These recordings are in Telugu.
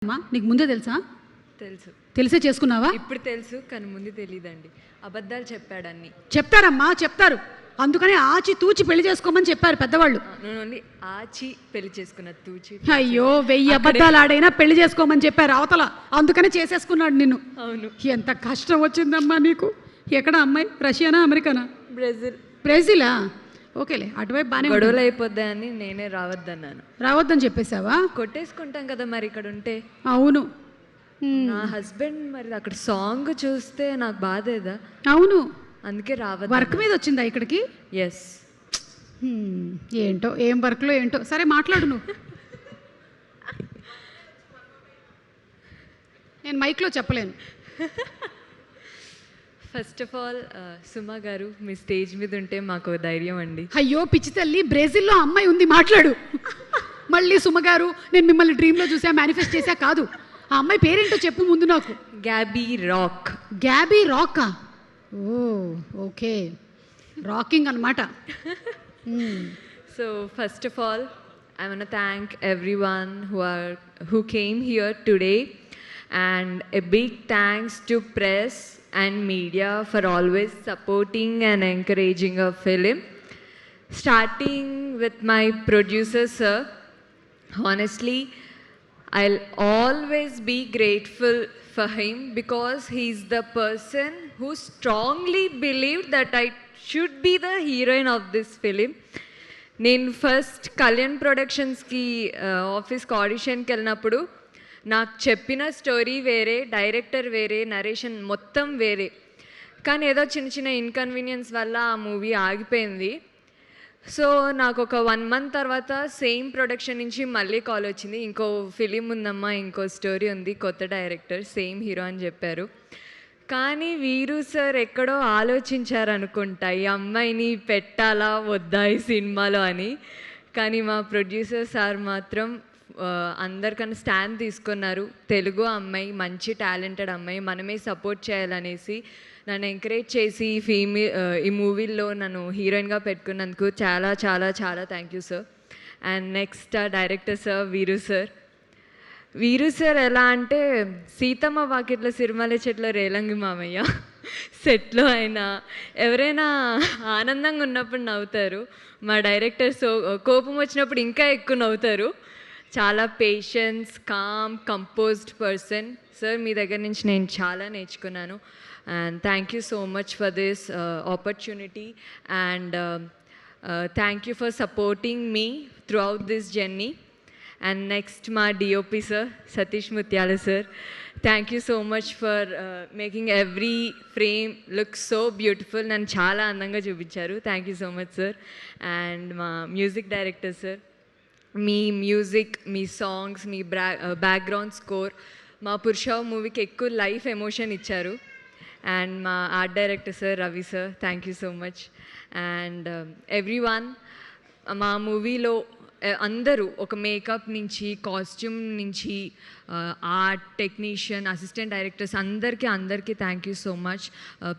అమ్మా నీకు ముందే తెలుసా? తెలుసు. తెలిసే చేసుకున్నావా? ఇప్పుడు తెలుసు కానీ ముందు తెలియదండి. అబద్ధాలు చెప్పాడన్ని. చెప్తారమ్మా, చెప్తారు. అందుకని ఆచి తూచి పెళ్లి చేసుకోమని చెప్పారు పెద్దవాళ్ళు. ఓన్లీ ఆచి పెళ్లి చేసుకున్న తూచి. అయ్యో 1000 అబద్ధాలు ఆడైనా పెళ్లి చేసుకోమని చెప్పారు అవతల, అందుకనే చేసేసుకున్నాడు నిన్ను. అవును. ఎంత కష్టం వచ్చిందమ్మా నీకు. ఎక్కడ అమ్మాయి? రష్యానా అమెరికానా? బ్రెజిల్. బ్రెజిలా? ఓకేలే, అటువైపు బాగానే గొడవలు అయిపోద్దాయని నేనే రావద్దన్నాను. రావద్దని చెప్పేశావా? కొట్టేసుకుంటాం కదా మరి ఇక్కడ ఉంటే. అవును. నా హస్బెండ్ మరి అక్కడ సాంగ్ చూస్తే నాకు బాధేదా? అవును, అందుకే రావద్దు. వర్క్ మీద వచ్చిందా ఇక్కడికి? ఎస్. ఏంటో ఏం వర్క్లో ఏంటో. సరే మాట్లాడు నువ్వు. నేను మైక్లో చెప్పలేను. ఫస్ట్ ఆఫ్ ఆల్ సుమా గారు, మీ స్టేజ్ మీద ఉంటే మాకు ధైర్యం అండి. అయ్యో పిచ్చి తల్లి, బ్రెజిల్లో అమ్మాయి ఉంది, మాట్లాడు. మళ్ళీ సుమగారు నేను మిమ్మల్ని డ్రీమ్లో చూసా, మేనిఫెస్ట్ చేశా కాదు. ఆ అమ్మాయి పేరేంటో చెప్పు ముందు నాకు. గ్యాబీ రాక్. గ్యాబీ రాకా? ఓ ఓకే, రాకింగ్ అనమాట. So first of all, I want to thank everyone who came here today, and a big thanks to press and media for always supporting and encouraging our film. Starting with my producer sir, honestly I'll always be grateful for him because he's the person who strongly believed that I should be the heroine of this film. నేను ఫస్ట్ కళ్యాణ్ ప్రొడక్షన్స్కి ఆఫీస్కి ఆడిషన్కి వెళ్ళినప్పుడు నాకు చెప్పిన స్టోరీ వేరే, డైరెక్టర్ వేరే, నరేషన్ మొత్తం వేరే. కానీ ఏదో చిన్న చిన్న ఇన్కన్వీనియన్స్ వల్ల ఆ మూవీ ఆగిపోయింది. సో నాకు ఒక 1 month తర్వాత సేమ్ ప్రొడక్షన్ నుంచి మళ్ళీ కాల్ వచ్చింది, ఇంకో ఫిలిం ఉందమ్మా, ఇంకో స్టోరీ ఉంది, కొత్త డైరెక్టర్, సేమ్ హీరో అని చెప్పారు. కానీ వీరు సార్ ఎక్కడో ఆలోచించారనుకుంటా ఈ అమ్మాయిని పెట్టాలా వద్దా ఈ సినిమాలో అని. కానీ మా ప్రొడ్యూసర్ సార్ మాత్రం అందరికన్నా స్టాండ్ తీసుకున్నారు. తెలుగు అమ్మాయి, మంచి టాలెంటెడ్ అమ్మాయి, మనమే సపోర్ట్ చేయాలనేసి నన్ను ఎంకరేజ్ చేసి ఈ మూవీలో నన్ను హీరోయిన్గా పెట్టుకున్నందుకు చాలా చాలా చాలా thank you sir. And next director sir వీరు సార్ ఎలా అంటే సీతమ్మ వాకిట్ల సిరిమల్లె చెట్ల రేలంగి మామయ్య. సెట్లో అయినా ఎవరైనా ఆనందంగా ఉన్నప్పుడు నవ్వుతారు, మా డైరెక్టర్ కోపం వచ్చినప్పుడు ఇంకా ఎక్కువ నవ్వుతారు. చాలా patience, calm, composed person. Sir మీ దగ్గర నుంచి నేను చాలా నేర్చుకున్నాను. And thank you so much for this opportunity, and thank you for supporting me throughout this journey. And next మా DOP sir Satish Muthyala sir, thank you so much for making every frame look so beautiful. నన్ను చాలా అందంగా చూపించారు. Thank you so much sir. And మా మ్యూజిక్ డైరెక్టర్ సార్, మీ మ్యూజిక్, మీ సాంగ్స్, మీ బ్యాక్గ్రౌండ్ స్కోర్ మా పురుష మూవీకి ఎక్కువ లైఫ్ ఎమోషన్ ఇచ్చారు. అండ్ మా art director sir Ravi sir, thank you so much. And everyone, మా మూవీలో అందరూ ఒక మేకప్ నుంచి, కాస్ట్యూమ్ నుంచి, ఆర్ట్ టెక్నీషియన్, అసిస్టెంట్ డైరెక్టర్స్ అందరికీ thank you so much.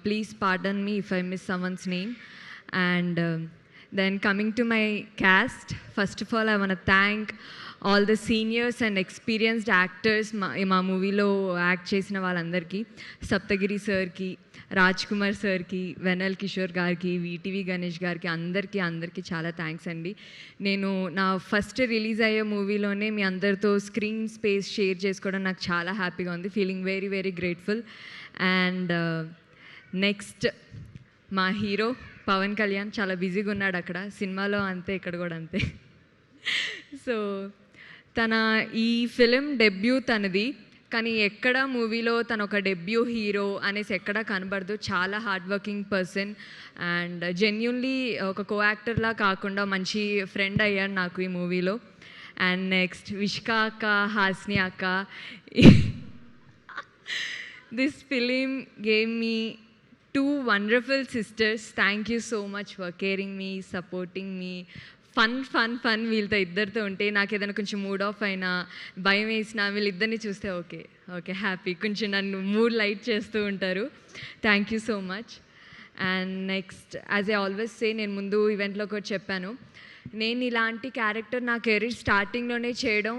Please pardon me if I miss someone's name. And then coming to my cast, first of all I want to thank all the seniors and experienced actors మా మూవీలో యాక్ట్ చేసిన వాళ్ళందరికీ, సప్తగిరి సార్కి, రాజ్ కుమార్ సార్కి, వెనల్ కిషోర్ గారికి, వీటీవీ గణేష్ గారికి, అందరికీ చాలా థ్యాంక్స్ అండి. నేను నా ఫస్ట్ రిలీజ్ అయ్యే మూవీలోనే మీ అందరితో స్క్రీన్ స్పేస్ షేర్ చేసుకోవడం నాకు చాలా హ్యాపీగా ఉంది. Feeling very very grateful. And next మా హీరో పవన్ కళ్యాణ్ చాలా బిజీగా ఉన్నాడు అక్కడ, సినిమాలో అంతే, ఇక్కడ కూడా అంతే. సో తన ఈ ఫిలిం డెబ్యూ తనది, కానీ ఎక్కడ మూవీలో తను ఒక డెబ్యూ హీరో అనేసి ఎక్కడా కనబడదు. చాలా hard working person and genuinely ఒక కో యాక్టర్లా కాకుండా మంచి ఫ్రెండ్ అయ్యాడు నాకు ఈ మూవీలో. అండ్ నెక్స్ట్ విష్కా అక్క, హాస్ని అక్క, this film gave me 2 wonderful sisters. Thank you so much for caring me, supporting me. Fun వీళ్ళతో ఇద్దరితో ఉంటే నాకు ఏదైనా కొంచెం మూడ్ ఆఫ్ అయినా, భయం వేసినా వీళ్ళిద్దరిని చూస్తే ఓకే హ్యాపీ, కొంచెం నన్ను మూడ్ లైట్ చేస్తూ ఉంటారు. Thank you so much. And next as I always say, నేను ముందు ఈవెంట్లో కూడా చెప్పాను, నేను ఇలాంటి క్యారెక్టర్ నా కెరీర్ స్టార్టింగ్లోనే చేయడం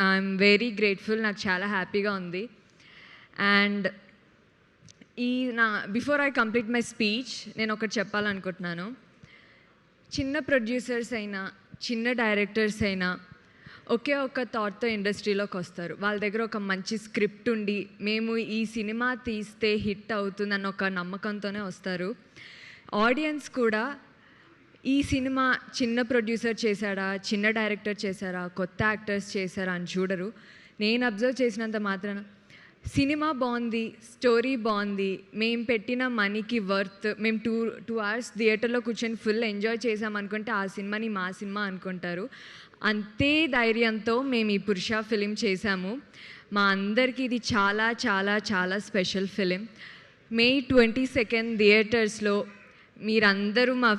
ఐఎమ్ వెరీ గ్రేట్ఫుల్, నాకు చాలా హ్యాపీగా ఉంది. And before I complete my speech నేను ఒకటి చెప్పాలనుకుంటున్నాను. చిన్న ప్రొడ్యూసర్స్ అయినా చిన్న డైరెక్టర్స్ అయినా ఒకే ఒక థాట్తో ఇండస్ట్రీలోకి వస్తారు. వాళ్ళ దగ్గర ఒక మంచి స్క్రిప్ట్ ఉండి మేము ఈ సినిమా తీస్తే హిట్ అవుతుందన్న ఒక నమ్మకంతోనే వస్తారు. ఆడియన్స్ కూడా ఈ సినిమా చిన్న ప్రొడ్యూసర్ చేశాడా, చిన్న డైరెక్టర్ చేశారా, కొత్త యాక్టర్స్ చేశారా అని చూడరు. నేను అబ్జర్వ్ చేసినంత మాత్రాన సినిమా బాగుంది, స్టోరీ బాగుంది, మేము పెట్టిన మనీకి వర్త్, మేము 2 hours థియేటర్లో కూర్చొని ఫుల్ ఎంజాయ్ చేసామనుకుంటే ఆ సినిమాని మా సినిమా అనుకుంటారు. అంతే ధైర్యంతో మేము ఈ పురుష ఫిలిం చేశాము. మా అందరికీ ఇది చాలా చాలా చాలా స్పెషల్ ఫిలిం. May 22 థియేటర్స్లో మీరందరూ మా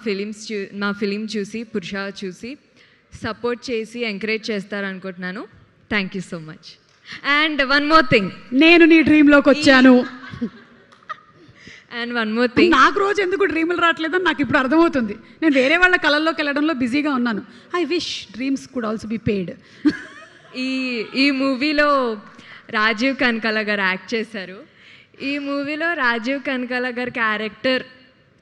ఫిలిం చూసి పురుష చూసి సపోర్ట్ చేసి ఎంకరేజ్ చేస్తారనుకుంటున్నాను. Thank you so much. And one more thing, నేను నీ డ్రీమ్లోకి వచ్చాను. అండ్ వన్ మోర్ థింగ్, నాకు రోజు ఎందుకు డ్రీములు రావట్లేదని నాకు ఇప్పుడు అర్థమవుతుంది. నేను వేరే వాళ్ళ కళల్లోకి వెళ్ళడంలో బిజీగా ఉన్నాను. I wish dreams could also be paid. ఈ మూవీలో రాజీవ్ కనకాల గారు యాక్ట్ చేశారు. ఈ మూవీలో రాజీవ్ కనకాల గారి క్యారెక్టర్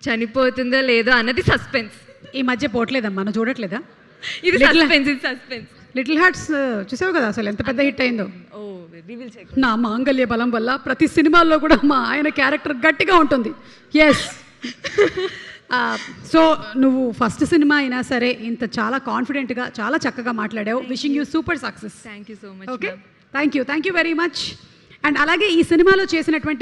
చనిపోతుందో లేదో అన్నది సస్పెన్స్. ఈ మధ్య పోవట్లేదమ్మా, నువ్వు చూడట్లేదా? ఇది సస్పెన్స్. లిటిల్ హార్ట్స్ చూసావు కదా, అసలు ఎంత పెద్ద హిట్ అయిందో. ఓ రివీల్ చేయకు. నా మాంగళ్య బలం వల్ల ప్రతి సినిమాల్లో కూడా మా ఆయన క్యారెక్టర్ గట్టిగా ఉంటుంది. ఎస్. సో నువ్వు ఫస్ట్ సినిమా అయినా సరే ఇంత చాలా కాన్ఫిడెంట్గా చాలా చక్కగా మాట్లాడావు. Wishing you super success. Thank you so much. Okay, thank you very much. And అలాగే ఈ సినిమాలో చేసినటువంటి